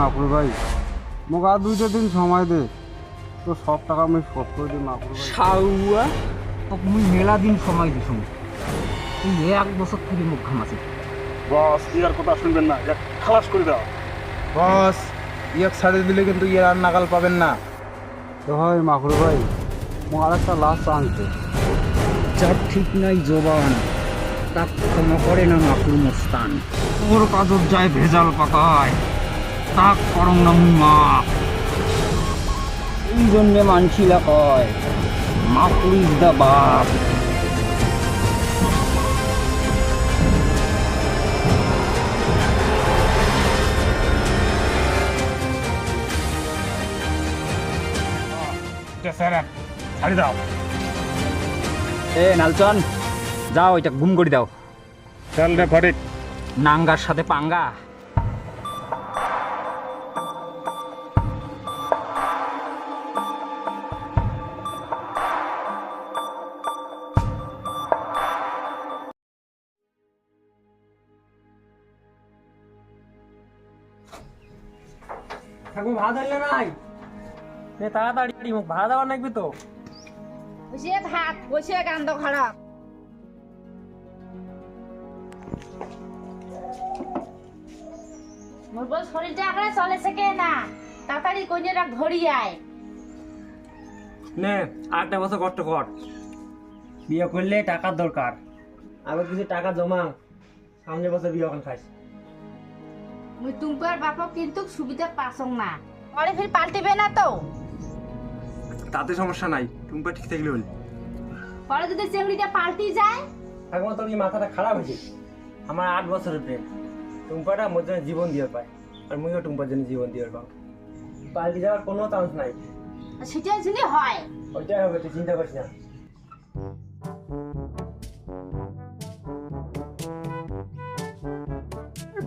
মাকুর ভাই, মোক আর 2টা দিন সময় দে, তো সব টাকা আমি শোধ করে দিই মাকুর ভাই। সাউয়া তোকে মুই মেলা দিন সময় দিছ, তুই 1 বছর থেকে মুখ ঘামাছিস। বস ইয়ার কথা শুনবেন না, এক খালাস করে দাও। বস ইয়ে ছাড়ে দিলে কিন্তু ইয়ে আর নাগাল পাবেন না। তো হয় মাকুর ভাই, মোক আর একটা লাস্ট চান্স দে। যার ঠিক নাই জবান, তা ক্ষমা করে না মাকুর মস্তান। তোর কাজর যায় ভেজাল পাকায়, তা করং না মুই মা। এই জন্যে মানছিলা কয় মাকুর ইজ দা বাপ। স্যার ছাড়ি দাও। এ নালচন, যাও এটা গুম করে দাও। চল রে ফটিক। নাঙ্গার সাথে পাঙ্গা। ঠাকুর ভাত আনলে নাই? তাড়াতাড়ি মুখ ভাড়া দেওয়ার লাগবে তো। বসে থাক, বসে কান্দ খারাপ। মোর বল শরীরটা আগে চলেছে কে না, তাড়াতাড়ি কইনেরা ঘড়ি আয়। নে 8টা বছর কষ্ট কর, বিয়ে করলে টাকার দরকার। আগে কিছু টাকা জমা, সামনের বছর বিয়ে এখন খাইস। মুই টুম্পার বাপক কিন্তু সুবিধা পাসং না, পরে ফির পাল্টিবে না তো। তাতে সমস্যা নাই, টুম্পা ঠিক থাকলে হল। পরে যদি চেংড়িটা পাল্টি যায়, ঠাকুমা তোর এই মাথাটা খারাপ হয়েছে। আমার 8 বছরের প্রেম, টুম্পাটা মোর জন্য জীবন দিয়ে পায়, আর মুইও টুম্পার জন্য জীবন দিয়ে পাবো। পাল্টি যাওয়ার কোনো চান্স নাই। সেটা যদি হয় ওইটাই হবে, তুই চিন্তা করিস না।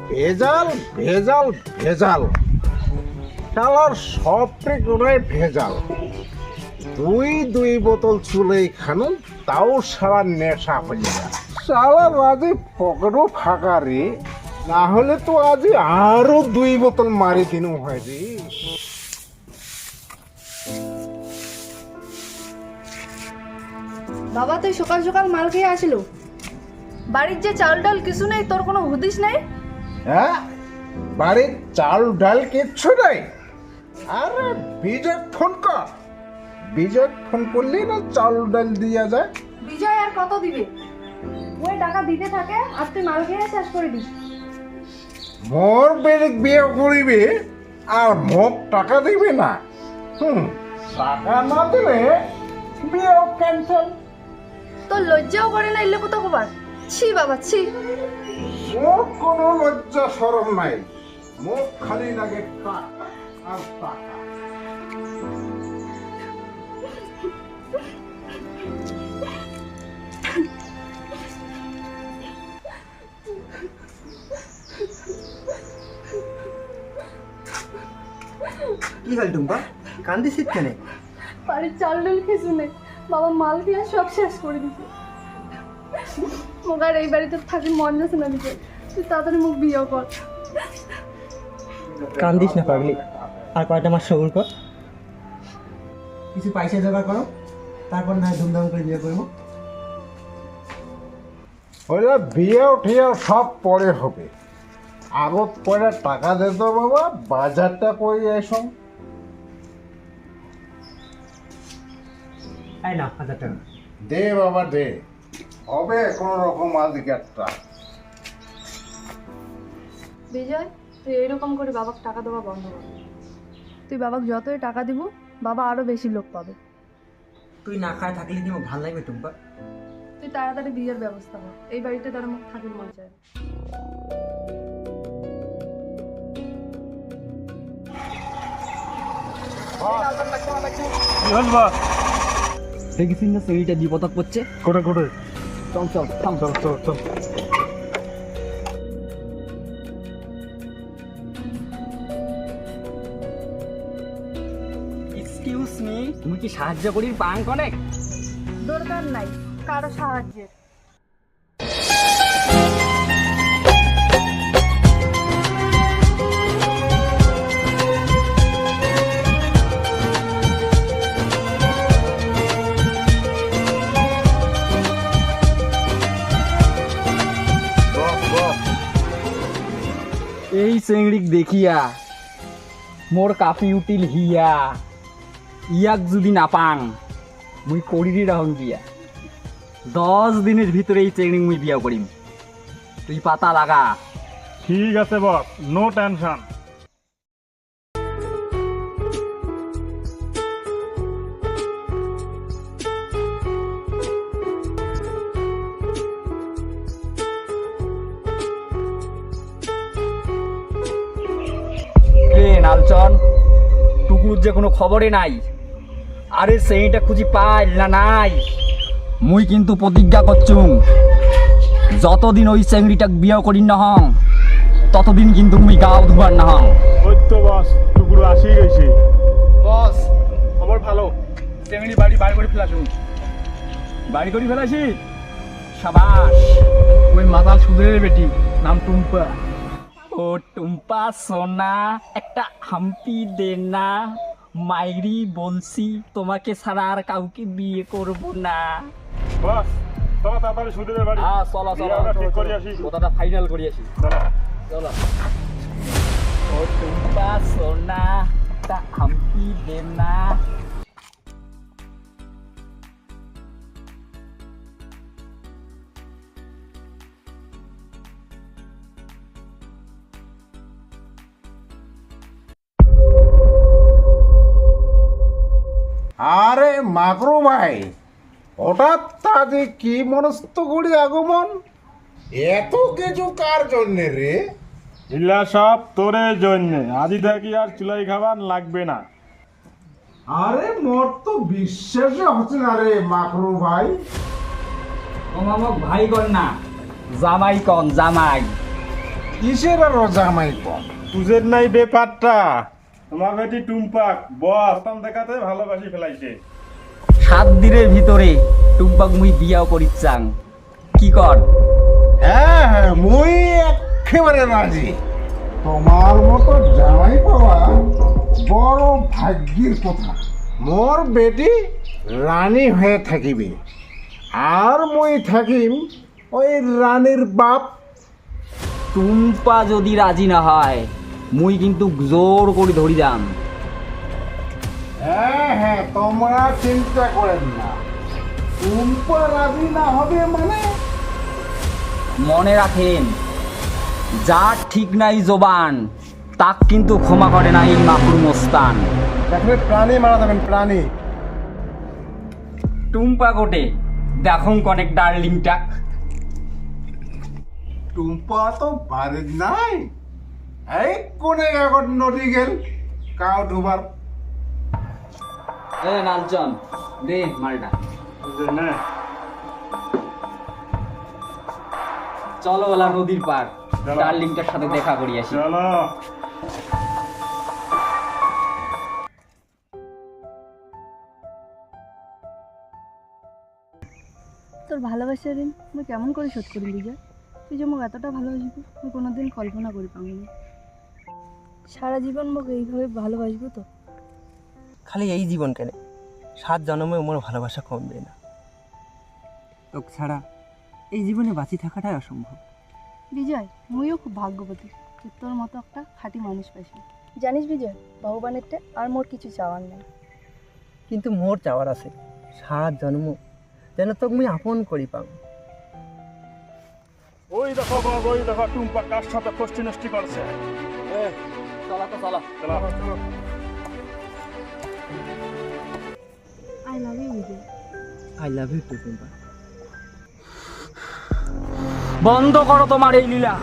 ভেজাল ভেজাল ভেজাল, শালার সব ট্রিকটাই ভেজাল। দুই বোতল চুলেই খানুন, তাও সারা নেশা হয়ে যায়। শালা আজ পকেটও ফাঁকা রে, না হলে তো আজ আরো 2 বোতল মারি দিনু হয় রে। বাবা তুই সকাল সকাল মাল খেয়ে আসিল, বাড়ির যে চাল ডাল কিছু নেই, তোর কোনো হুদিস নেই? হ্যাঁ, বাড়ির চাল ডাল কিচ্ছু নাই। আরে বিজয় ফোন কর, বিজয় ফোন করলেই না চাল ডাল দিয়া যায়। বিজয় আর কত দিবে? ওই টাকা দিতে থাকে আর তুই মাল খেয়ে শেষ করে দিস। মোর বেরিক বিয়ে করিবে আর মোক টাকা দিবে না? টাকা না দিলে বিয়েও ক্যান্সেল। তোর লজ্জাও করে না এলে কোথাও কবার? ছি বাবা ছি। মোর কোনো লজ্জা শরম নাই, মোক খালি লাগে টাকা আর টাকা। কি হল টুম্পা, কান্দিস কেন? বাড়ির চাল ডাল কিছু নেই, বাবা মাল খেয়ে সব শেষ করে দিছে। মোক আর এই বাড়িতে থাকি মন যাচ্ছে না দিকে, তুই তাড়াতাড়ি মুখ বিয়ে কর। কান্দিস না পাগলি, আর কয়টা মাস সবুর কর, কিছু পয়সা জোগাড় করো, তারপর না ধুমধাম করে বিয়ে করবো। ওইটা বিয়েও ঠিয়েও সব পরে হবে, আগত পরে টাকা দে তো বাবা, বাজারটা করে এসো। তাই না 1000 টাকা দে বাবা দে, হবে কোন রকম আজকে একটা। বিজয় তুই এইরকম করে বাবাকে টাকা দেওয়া বন্ধ কর। তুই বাবাকে যতই টাকা দিব, বাবা আরো বেশি লোক পাবে। তুই না খায় থাকলে কি ভালো লাগবে টুম্পা? তুই তাড়াতাড়ি বিয়ের ব্যবস্থা কর, এই বাড়িতে তার মুখ থাকির মন চায়। কি হল বা? দেখেছিস না সেইটা বিপদ পড়ছে। কোটে কোটে চল চল থাম। চল চল চল। এক্সকিউজ মি, তুমি কি সাহায্য করি ব্যাংক অনেক? দরকার নাই কারো সাহায্যের। চেংড়িক দেখিয়া মোর কাপি উঠিল হিয়া, ইয়াক যদি না পাং মুই করিরি রাহন বিয়া। 10 দিনের ভিতরে এই চেংড়িক মুই বিয়া করিম, তুই পাতা লাগা। ঠিক আছে বস, নো টেনশন। নালচন টুকুর যে কোনো খবরই নাই, আরে সেইটা খুঁজি পাই না নাই। মুই কিন্তু প্রতিজ্ঞা করছুম, যতদিন ওই চেংড়িটা বিয়া করি না হং ততদিন কিন্তু মুই গাও ধুবার না হং। ওই তো বস, টুকুরো আসি গেছে। বস খবর ভালো, চেংড়ি বাড়ি বার করে ফেলাছুন। বাড়ি করি ফেলাছি, সাবাস। ওই মাতাল সুদের বেটি, নাম টুম্পা। ও টুম্পা সোনা, একটা হাম্পি দে না। মাইরি বলছি তোমাকে ছাড়া আর কাউকে বিয়ে করব না। বস চলো তাড়াতাড়ি সুধীরের বাড়ি। চলো বিয়াটা ঠিক করে আসি। কথাটা ফাইনাল করি আসি। চলো। চলো। ও টুম্পা সোনা, একটা হাম্পি দে না। আরে মাকরু ভাই, হঠাৎ তাদের কি মনস্থ করি আগমন? এত কিছু কার জন্যে রে? ইল্লা সব তোরে জন্য, আদি থাকি আর চুলাই খাবার লাগবে না। আরে মোর তো বিশ্বাসই হচ্ছে না রে মাকরু ভাই। তোমামক ভাই কন না, জামাই কন, জামাই। কিসের আরো জামাই কম? তুজের নাই ব্যাপারটা, তোমার বেটি টুম্পাক বস প্রথম দেখাতে ভালোবাসি ফেলাইছে। 7 দিনের ভিতরে টুম্পাক মুই বিয়াও করিচ্ছাং, কি কর? হ্যাঁ হ্যাঁ, মুই একেবারে রাজি। তোমার মতো জামাই পাওয়া বড় ভাগ্যের কথা। মোর বেটি রানী হয়ে থাকিবে, আর মুই থাকিম ওই রানীর বাপ। টুম্পা যদি রাজি না হয় মুই কিন্তু জোর করে ধরি যাম। হ্যাঁ হ্যাঁ, তোমরা চিন্তা করেন না, টুম্পা রাজি না হবে মানে? মনে রাখেন, যার ঠিক নাই জবান তাক কিন্তু ক্ষমা করে না এই মাকরু মস্তান। দেখবে প্রাণী মারা যাবেন, প্রাণী। টুম্পা গোটে দেখুন কনেক ডার্লিংটাক। টুম্পা তো বাড়ির নাই, এই কোনে এখন নদী গেল কাউ ডুবার। এ নালচন দে মালটা। বুঝলি না? চলো ওলা নদীর পার, চলো। ডার্লিংটার সাথে দেখা করি আসি। চলো। তোর ভালোবাসার ঋণ মুই কেমন করে শোধ করি বিজয়? তুই যে মোক এতটা ভালোবাসবি মুই কোনোদিন কল্পনা করি পাইনি। সারা জীবন মোক এইভাবে ভালোবাসবো তো? খালি এই জীবন কেন, 7 জন্মে মোর ভালোবাসা কমবে না। তোকে ছাড়া এই জীবনে বাঁচি থাকাটাই অসম্ভব। বিজয়, মুইও খুব ভাগ্যবতী যে তোর মতো একটা খাঁটি মানুষ পাইছি। জানিস বিজয়, ভগবানেরটা আর মোর কিছু চাওয়ার নেই। কিন্তু মোর চাওয়ার আছে, 7 জন্ম যেন তোকে মুই আপন করি পাম। ওই দেখো বাবা, ওই দেখো টুম্পা কার সাথে কষ্টি নষ্টি করছে। চলো তো চলো। চলো। I love you Bijoy. I love you too Tumpa. বন্ধ করো তোমার এই লীলা।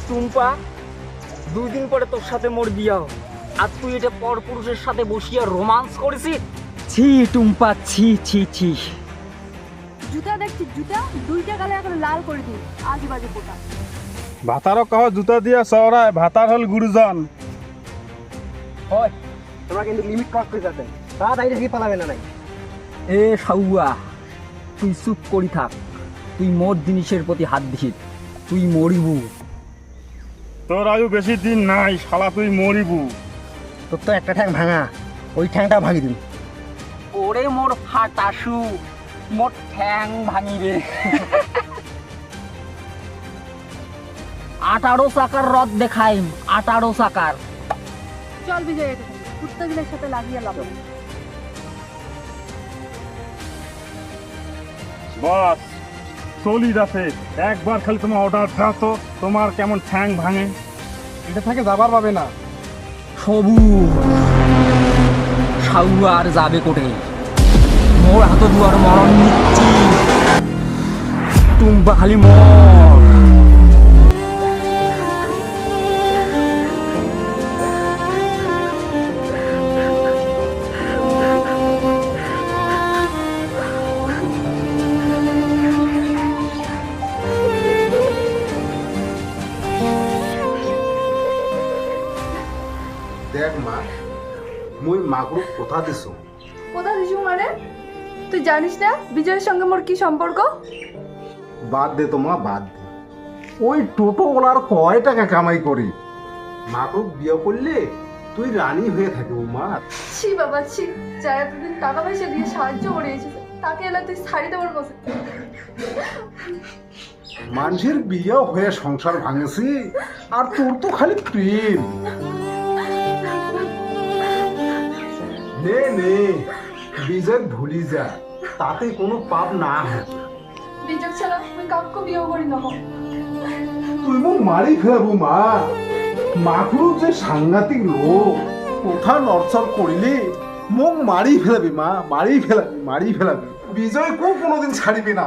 টুম্পা, 2 দিন পরে তোর সাথে মোর বিয়াও, আর তুই এটা পরপুরুষের সাথে বসিয়া রোমান্স করেছিস? ছি টুম্পা, ছি ছি ছি। জুতা দেখছি, জুতা 2টা গালে এখন লাল করে দিই, আজে বাজে পোটা। ভাতারও কহ জুতা দিয়া চওড়ায়, ভাতার হল গুরুজন। হয় তোমরা কিন্তু লিমিট ক্রস করে যাচ্ছেন, তাড়াতাড়ি দেখি পালাবে না নাই। এ সাউয়া, তুই চুপ করি থাক। তুই মোর জিনিসের প্রতি হাত দিস, তুই মরিবু। তোর আয়ু বেশি দিন নাই, শালা তুই মরিবু। তোর তো একটা ঠ্যাং ভাঙা, ওই ঠ্যাংটা ভাঙি দিন। ওরে মোর ফাটাসু, মোর ঠ্যাং ভাঙি রে। 18 চাকার রথ দেখাইম, 18 চাকার। চল বিজয়, এটা কুত্তাগুলোর সাথে লাগিয়ে লাভ নেই। বস চলি যাচ্ছে, একবার খালি তোমার অর্ডার দাও তো, তোমার কেমন ঠ্যাং ভাঙে। এটা থেকে যাবার পাবে না। সবু সাউ আর যাবে কোটে, মোর হাত দুয়ার মরণ নিচ্ছি, টুম্পা খালি মর। দেখ মা, মুই মাগরুক কথা দিছো। কোথা দিছু মানে? তুই জানিস না বিজয়ের সঙ্গে মোর কি সম্পর্ক? বাদ দে তো মা, বাদ দে। ওই টোটো ওলার কয় টাকা কামাই করি, মাগরুক বিয়ে করলে তুই রানী হয়ে থাকিব মা। ছি বাবা ছি, যা এতদিন টাকা পয়সা দিয়ে সাহায্য করিয়েছিস তাকে এলা তুই শাড়ি দেওয়ার বসে। মানুষের বিয়ে হয়ে সংসার ভাঙেছি, আর তোর তো খালি প্রেম। নে নে, বিজয় ভুলি যা, তাতে কোনো পাপ না হয়। বিজয় ছাড়া আমি কাউকে বিয়ে করি না। তুই মোক মারি ফেলাবো মা। মাকড়ুক যে সাংঘাতিক লোক, কোথা নড়চড় করিলে মোক মারি ফেলাবি মা, মারি ফেলাবি, মারি ফেলাবি। বিজয় কেউ কোনোদিন ছাড়িবি না।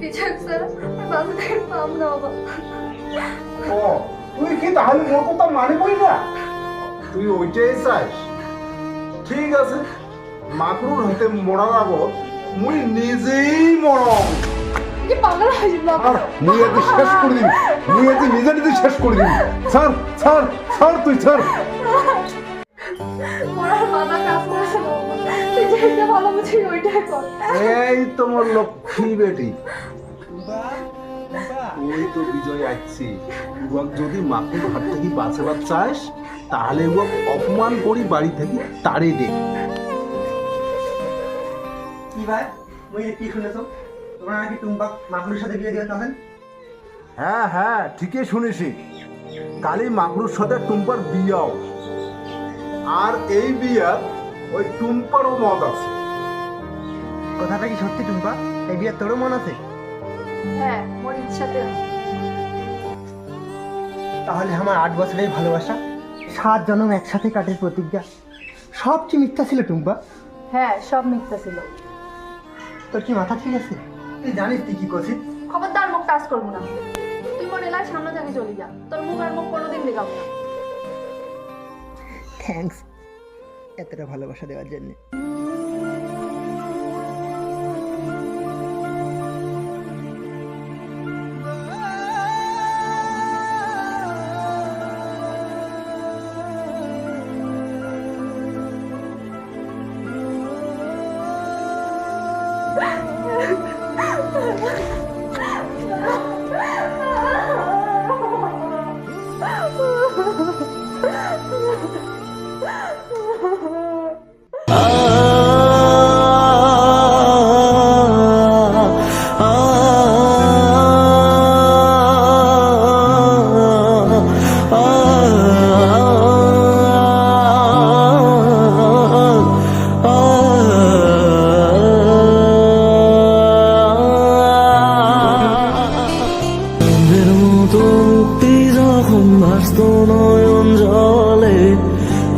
বিজয় ছাড়া আমি বাসা থেকে পাব না বাবা। ও, তুই কি তাহলে মোর কথা মানিবই না? তুই ওইটাই চাস? ঠিক আছে, মাকড়ুর হাতে মরার আগত মুই নিজেই মরম। কি পাগল হয়েছিস বাবা? আর মুই এতে শেষ করে দিবি, মুই এতে নিজে নিজে শেষ করে দিবি। ছাড় ছাড় ছাড়, তুই ছাড়। ওরা মাথা কাজ করছে না বাবা। তুই যেটা ভালো বুঝি ওইটাই কর। এই তোমার লক্ষ্মী বেটি, ওই তো বিজয় আসছি। উয়াক যদি মাকুর হাত থেকে বাঁচাবার চাস, তাহলে উয়াক অপমান করি বাড়ি থেকে তাড়ে দে। কি ভাই, মুই কি শুনেছো? তোমরা নাকি টুম্পাক মাকড়ুর সাথে বিয়ে দিয়ে তখন? হ্যাঁ হ্যাঁ, ঠিকই শুনেছি। কালি মাকড়ুর সাথে টুম্পার বিয়াও, আর এই বিয়া ওই টুম্পারও মত আছে। কথাটা কি সত্যি টুম্পা? এই বিয়ে তোরও মন আছে? হ্যাঁ, মোর ইচ্ছাতে। তাহলে আমার 8 বছরের ভালোবাসা, 7 জন্ম একসাথে কাটের প্রতিজ্ঞা সব কি মিথ্যা ছিল টুম্পা? হ্যাঁ, সব মিথ্যা ছিল। তোর কি মাথা ঠিক আছে? তুই জানিস তুই কি করছিস? খবরদার মুখ টাচ করবো না। তুই মোর এলাকায় সামনে থেকে চলে যা, তোর মুখ আর মুখ কোনোদিন দেখাবো না। থ্যাঙ্কস এতটা ভালোবাসা দেওয়ার জন্য।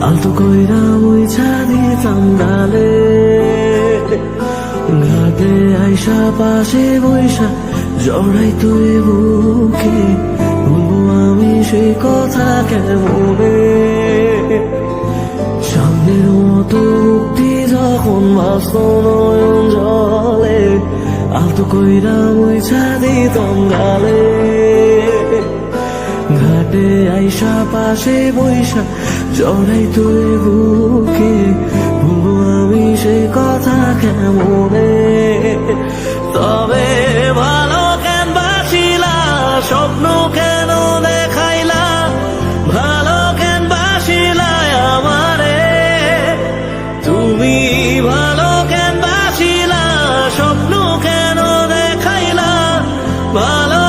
আলতো কইরা মুইছা দিতাম গালে, ঘাটে আইসা পাশে বৈশা জড়াই তুই বুকে, বলবো আমি সেই কথা কেমনে? সামনের মতো মুক্তি যখন বাস্ত নয়ন জলে, আলতো কইরা মুইছা দিতাম গালে, ঘাটে আইসা পাশে বৈশা জড়াই তুই বুকে, বলবো আমি সেই কথা কেমনে? তবে ভালো কেন বাসিলা, স্বপ্ন কেন দেখাইলা, ভালো কেন বাসিলা আমারে? তুমি ভালো কেন বাসিলা, স্বপ্ন কেন দেখাইলা, ভালো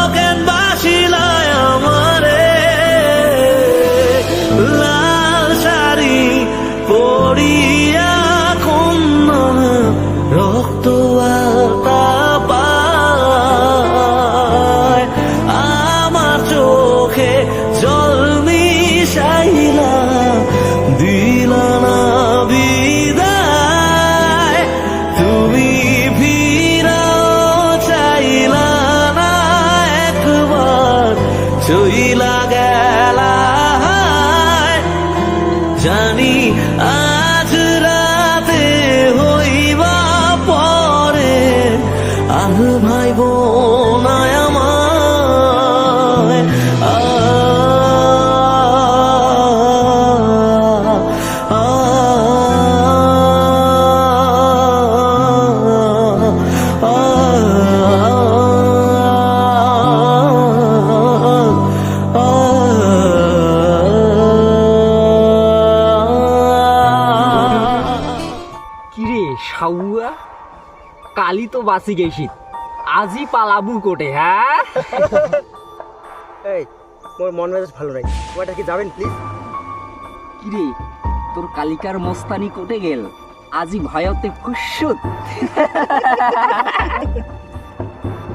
আজ রাতে হইবা পরে আর ভাই বোনায় আমায় কিরে সাউয়া, কালি তো বাঁচি গেছি, আজই পালাবু কোটে? হ্যাঁ এই মোর মন মেজাজ ভালো নাই, ওটা কি যাবেন প্লিজ? কিরে তোর কালিকার মস্তানি কোটে গেল, আজি ভয়তে খুশুত।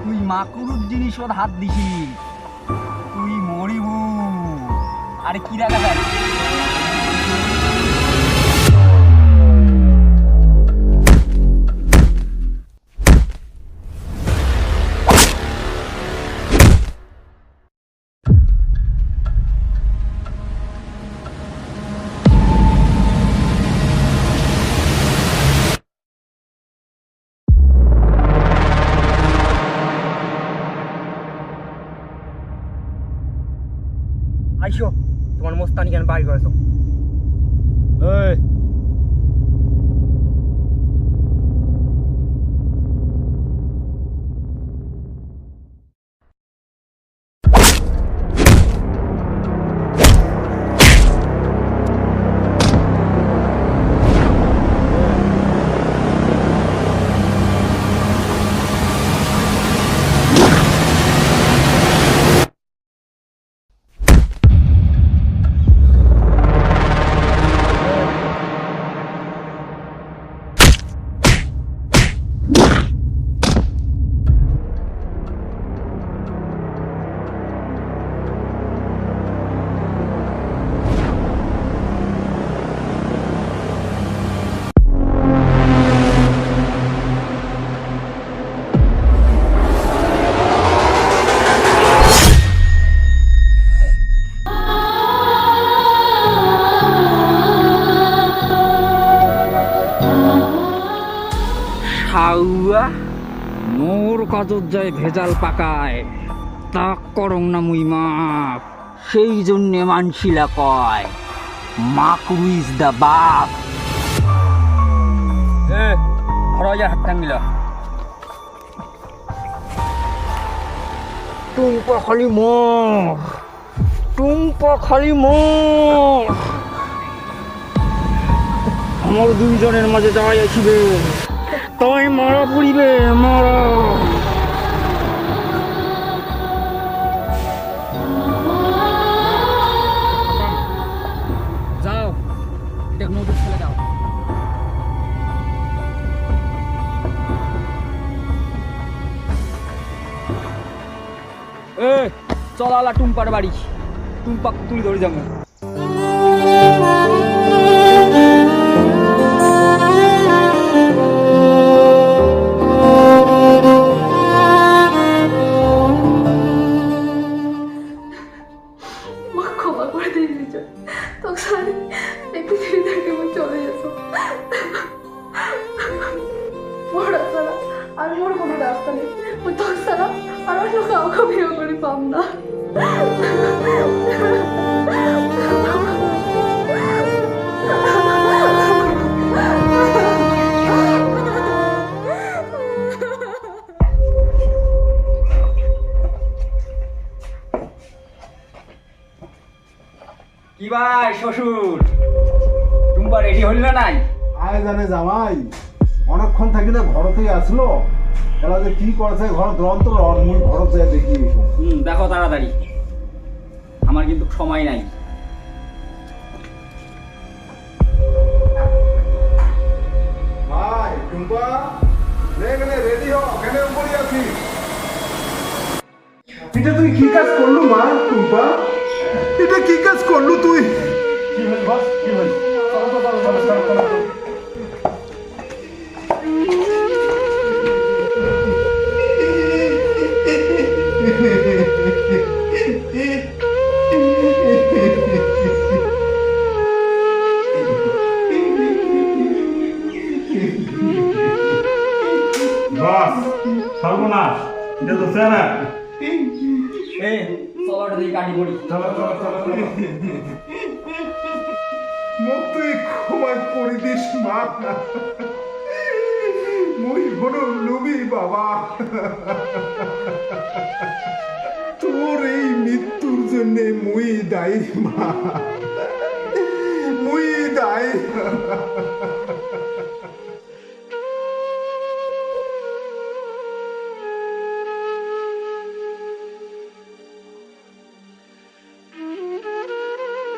তুই মাকুরুর জিনিসত হাত দিছি, তুই মরিবু। আরে কি রাখা যায়? আইসো, তোমার মোস্তানি কেন বাইর করেছো? এই সাউয়া, মোর কাজত যায় ভেজাল পাকায়, তা করং না মুই মাপ। সেই জন্যে মানসিলা কয় মাকরু ইজ দ্য বাপ। হাত টাঙ্গিলা টুম্পা খালি মোর, টুম্পা খালি মোর। আমার দুইজনের মাঝে যাই আসিবে, তাই মারা পড়িবে, মারা। যাও দেখ নদীর ফেলে দাও। চল আলা টুম্পার বাড়ি, টুম্পাক তুলি ধরে যাবো। ক্ষমা করে দিই বিজয়, তোকে সারি এই পৃথিবী থেকে আমি চলে যেত। বড় ছাড়া আর মোর কোনো রাস্তা নেই, ওই তোর ছাড়া আর অন্য কাউকে বিয়ে করে পাম না। কি ভাই শ্বশুর, টুম্পা রেডি হল না নাই? আয় জানে জামাই, অনেকক্ষণ থাকিলে ঘরতেই আসলো, এলা যে কি করেছে ঘর দুরন্ত মুই ঘরতে দেখি। দেখো তাড়াতাড়ি, আমার কিন্তু সময় নাই। ভাই টুম্পা, রেডি হ, কেন উপরে আছিস? এটা তুই কি কাজ করলু মা? টুম্পা, এটা কি কাজ করলু তুই? কি হল বস, কি হল? চলো তো, চলো চলো চলো চলো। বুঝছে না এ চলো রে গাড়ি করি চলো চলো চলো চলো মোক তুই ক্ষমা করে দিস মা মুই হলো লুবি বাবা তোর এই মৃত্যুর জন্য মুই দায়ী মা মুই দায়ী